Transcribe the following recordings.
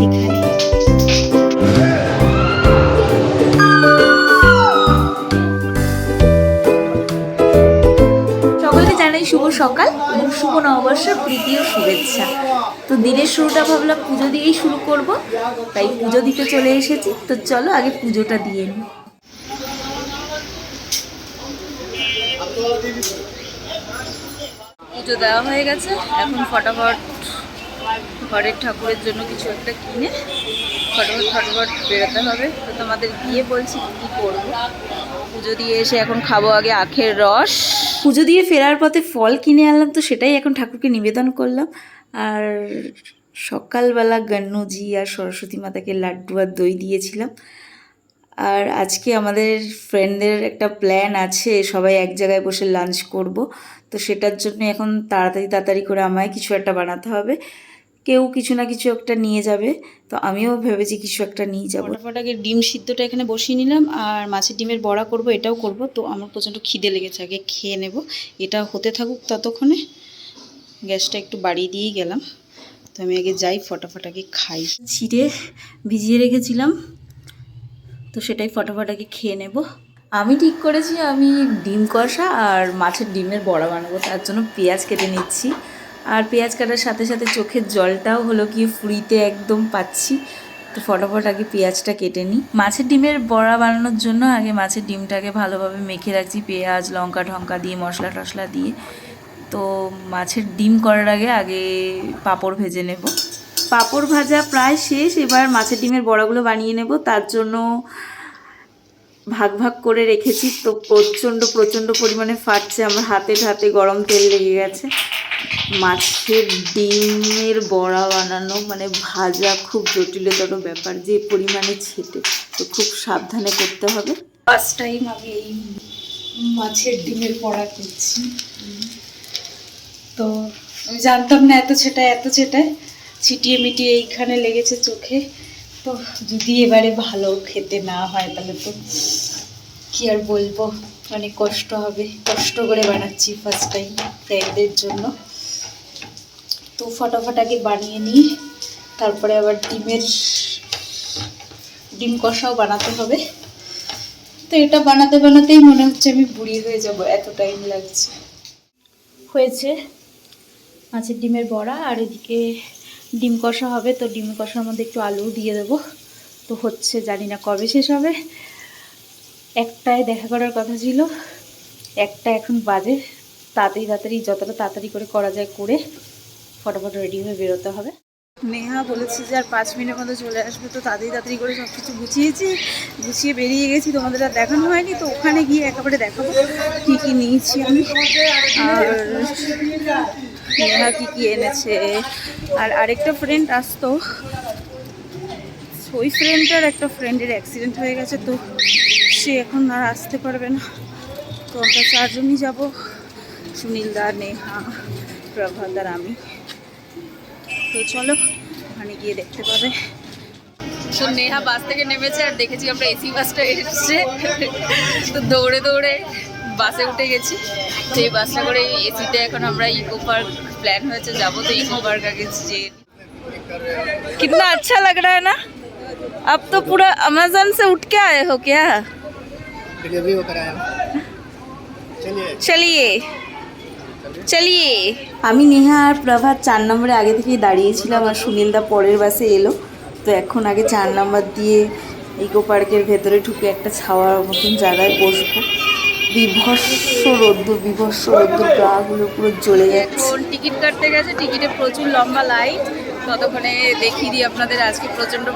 এখানে। সকলকে জানাই শুভ সকাল এবং শুভ নববর্ষের প্রীতি ও শুভেচ্ছা। তো দিনের শুরুটা ভাবলাম পুজো দিয়েই শুরু করব, তাই পুজো দিতে চলে এসেছি। তো চলো আগে পুজোটা দিয়ে নিই। পুজো দেওয়া হয়ে গেছে, এখন ফটাফট ঘরের ঠাকুরের জন্য কিছু একটা কিনে ফটাফট বেরোতে হবে। তো তোমাদের গিয়ে বলছি কী করবো। পুজো দিয়ে এসে এখন খাবো আগে আখের রস। পুজো দিয়ে ফেরার পথে ফল কিনে আনলাম, তো সেটাই এখন ঠাকুরকে নিবেদন করলাম। আর সকালবেলা গন্নুজি আর সরস্বতী মাতাকে লাড্ডু আর দই দিয়েছিলাম। আর আজকে আমাদের ফ্রেন্ডদের একটা প্ল্যান আছে, সবাই এক জায়গায় বসে লাঞ্চ করব। তো সেটার জন্য এখন তাড়াতাড়ি করে আমায় কিছু একটা বানাতে হবে। কেউ কিছু না কিছু একটা নিয়ে যাবে, তো আমিও ভেবেছি কিছু একটা নিয়ে যাবো। ফটাফট আগে ডিম সিদ্ধটা এখানে বসিয়ে নিলাম, আর মাছের ডিমের বড়া করব, এটাও করব। তো আমার প্রচণ্ড খিদে লেগেছে, আগে খেয়ে নেব। এটা হতে থাকুক, ততক্ষণে গ্যাসটা একটু বাড়িয়ে দিয়েই গেলাম। তো আমি আগে যাই, ফটাফট আগে খাই। ছিঁড়ে ভিজিয়ে রেখেছিলাম, তো সেটাই ফটাফট আগে খেয়ে নেব। আমি ঠিক করেছি আমি ডিম কষা আর মাছের ডিমের বড়া বানাবো। তার জন্য পেঁয়াজ কেটে নিচ্ছি, আর পেঁয়াজ কাটার সাথে সাথে চোখের জলটাও হলো কি ফুরিতে একদম পাচ্ছি। তো ফটাফট আগে পেঁয়াজটা কেটে নিই। মাছের ডিমের বড়া বানানোর জন্য আগে মাছের ডিমটাকে ভালোভাবে মেখে রাখছি পেঁয়াজ লঙ্কা ঢঙ্কা দিয়ে, মশলা টশলা দিয়ে। তো মাছের ডিম করার আগে পাঁপড় ভেজে নেব। পাঁপড় ভাজা প্রায় শেষ, এবার মাছের ডিমের বড়াগুলো বানিয়ে নেব। তার জন্য ভাগ ভাগ করে রেখেছি। তো প্রচণ্ড পরিমাণে ফাটছে, আমার হাতে গরম তেল লেগে গেছে। মাছের ডিমের বড়া বানানো মানে ভাজা খুব জটিলতর ব্যাপার, যে পরিমাণে ছেটে, তো খুব সাবধানে করতে হবে। ফার্স্ট টাইম আমি এই মাছের ডিমের বড়া করছি। তো আমি জানতাম না এত ছেটায় ছিটিয়ে মিটিয়ে এইখানে লেগেছে চোখে। তো যদি এবারে ভালো খেতে না হয় তাহলে তো কি আর বলবো, অনেক কষ্ট হবে। কষ্ট করে বানাচ্ছি ফার্স্ট টাইম ফ্রেন্ডদের জন্য। তো ফটাফট আগে বানিয়ে নিই, তারপরে আবার ডিম কষাও বানাতে হবে। তো এটা বানাতেই মনে হচ্ছে আমি বুড়ি হয়ে যাব, এত টাইম লাগছে। হয়েছে মাছের ডিমের বড়া, আর এদিকে ডিম কষা হবে। তো ডিম কষার মধ্যে একটু আলু দিয়ে দেবো। তো হচ্ছে, জানি না কবে শেষ হবে। একটায় দেখা করার কথা ছিল, একটা এখন বাজে। তাড়াতাড়ি যতটা তাড়াতাড়ি করে করা যায় করে ফটাফট রেডি হয়ে বেরোতে হবে। নেহা বলেছি যে আর 5 মিনিটের মধ্যে চলে আসবে। তো তাড়াতাড়ি করে সব কিছু গুছিয়ে বেরিয়ে গেছি। তোমাদের আর দেখানো হয়নি, তো ওখানে গিয়ে একেবারে দেখাবো কী কী নিয়েছি আমি, আর নেহা কী এনেছে। আর আরেকটা ফ্রেন্ড আসতো, ওই ফ্রেন্ডটার একটা ফ্রেন্ডের অ্যাক্সিডেন্ট হয়ে গেছে, তো সে এখন আর আসতে পারবে না। তো আমরা 4 জনই যাবো, সুনীলদা, নেহা, প্রভাত আর আমি। তো চলো ওখানে গিয়ে দেখতে পাবে। তো নেহা বাস থেকে নেমেছে, আর দেখেছি আমরা এসি বাসটা এসেছে। তো দৌড়ে বাসে উঠে গেছি। তো এই বাসটা করে এসিতে এখন আমরা ইকো পার্ক প্ল্যান হয়েছে যাবো। তো इको पार्क आगे যে कितना अच्छा लग रहा है ना। अब तो पूरा अमेज़न से उठ के आए हो क्या? डिलीवरी होकर आया। চলিয়ে। আমি নেহা আর প্রভাত 4 নম্বরে আগে থেকেই দাঁড়িয়েছিলাম, আর সুনীলদা পরের বাসে এলো। তো এখন আগে 4 নম্বর দিয়ে ইকো পার্কের ভেতরে ঢুকে একটা ছাওয়ার মতন জায়গায় বসবো। বিভৎস রোদ্দুর গাগুলো পুরো জ্বলে যাচ্ছে। টিকিট কাটতে গেছে, টিকিটে প্রচুর লম্বা লাইন। ততক্ষণে দেখিয়ে দিই আপনাদের, আজকে প্রচণ্ড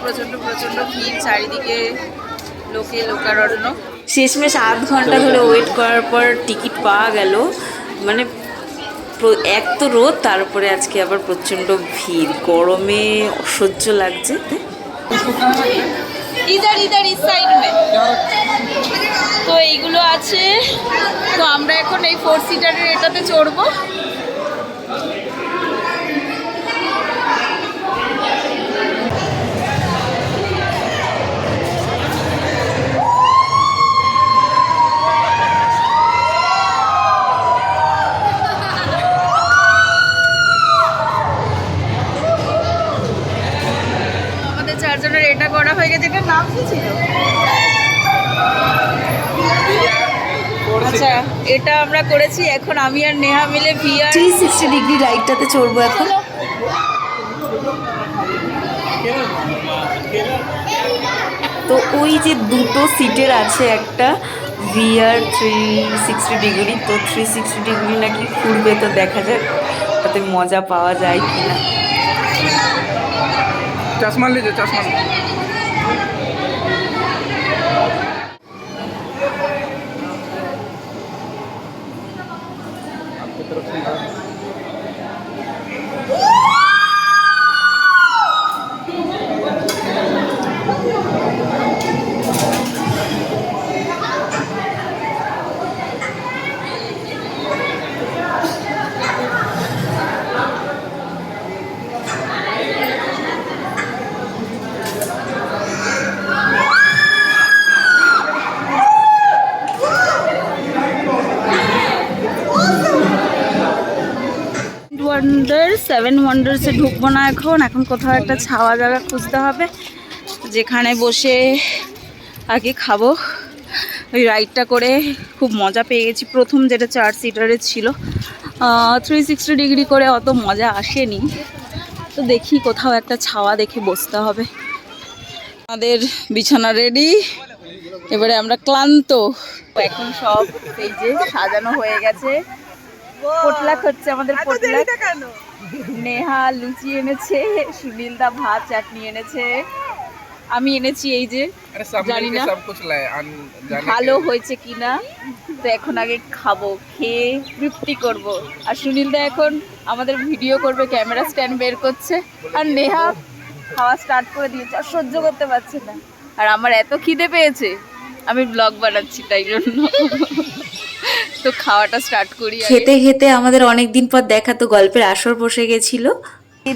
ভিড়, চারিদিকে লোকারণ্য। শেষমেশ 8 ঘন্টা ধরে ওয়েট করার পর টিকিট পাওয়া গেল। মানে এক তো রোদ, তারপরে আজকে আবার প্রচণ্ড ভিড়, গরমে অসহ্য লাগছে। ইধার ইস সাইড মে তো এইগুলো আছে। তো আমরা এখন এই 4 সিটারের এটাতে চড়বো। যার জন্য এটা করা হয়ে গেছে। এটার নাম কি ছিল? আচ্ছা, এটা আমরা করেছি। এখন আমি আর নেহা মিলে VR 360 ডিগ্রি রাইডটাতে চড়বো এখন। তো ওই যে দুটো সিটের আছে, একটা VR 360 ডিগ্রি, তো 360 ডিগ্রি নাকি ঘুরবে, তো দেখা যাক তাতে মজা পাওয়া যায় কিনা। चश्मा लीजिए, चश्मा आपकी तरफ से সেভেন ওয়ান্ডার্সে ঢুকবো না এখন। এখন কোথাও একটা ছাওয়া জায়গা খুঁজতে হবে যেখানে বসে আগে খাবো। ওই রাইডটা করে খুব মজা পেয়ে গেছি। প্রথম যেটা 4 সিটারের ছিল, 360 ডিগ্রি করে অত মজা আসেনি। তো দেখি কোথাও একটা ছাওয়া দেখে বসতে হবে। আমাদের বিছানা রেডি, এবারে আমরা ক্লান্ত। এখন সব এই যে সাজানো হয়ে গেছে। পোটলাক হচ্ছে আমাদের পোটলাক। নেহা লুচি এনেছে, সুনীল দা ভাত চাটনি এনেছে, আমি এনেছি এই যে, জানি না ভালো হয়েছে কিনা। তো এখন আগে খাবো, খেয়ে তৃপ্তি করব। আর সুনীল দা এখন আমাদের ভিডিও করবে, ক্যামেরা স্ট্যান্ড বের করছে। আর নেহা খাওয়া স্টার্ট করে দিয়েছে, আর সহ্য করতে পারছে না। আর আমার এত খিদে পেয়েছে, আমি ব্লগ বানাচ্ছি তাই জন্য। তো খাওয়াটা স্টার্ট করি। খেতে খেতে আমাদের অনেক দিন পর দেখা, তো গল্পের আসর বসে গেছিল।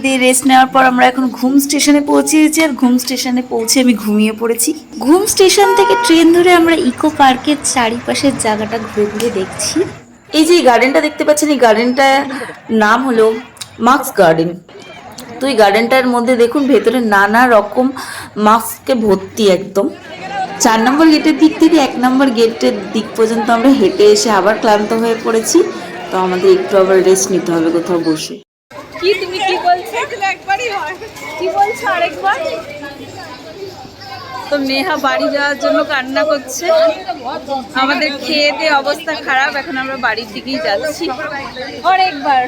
দিয়ে রেস্ট নেওয়ার পর আমরা এখন ঘুম স্টেশনে পৌঁছেছি। আর ঘুম স্টেশনে পৌঁছে আমি ঘুমিয়ে পড়েছি। ঘুম স্টেশন থেকে ট্রেন ধরে আমরা ইকো পার্কের চারিপাশের জায়গাটা ঘুরে ঘুরে দেখছি। এই যে গার্ডেনটা দেখতে পাচ্ছেন, এই গার্ডেনটার নাম হলো মাস্ক গার্ডেন। তো এই গার্ডেনটার মধ্যে দেখুন ভেতরে নানা রকম মাস্কে ভর্তি একদম। 4 নম্বর গেটের দিক থেকে 1 নম্বর গেটের দিক পর্যন্ত আমরা হেঁটে এসে আবার ক্লান্ত হয়ে পড়েছি। তো আমাদের একটু আবার রেস্ট নিতে হবে কোথাও বসে। কি তুমি কি বলছো? একবারই হয়, কি বলছো আরেকবার? তো নেহা বাড়ি যাওয়ার জন্য কান্না করছে। আমাদের খেয়ে দিয়ে অবস্থা খারাপ, এখন আমরা বাড়ির দিকেই যাচ্ছি। আরেকবার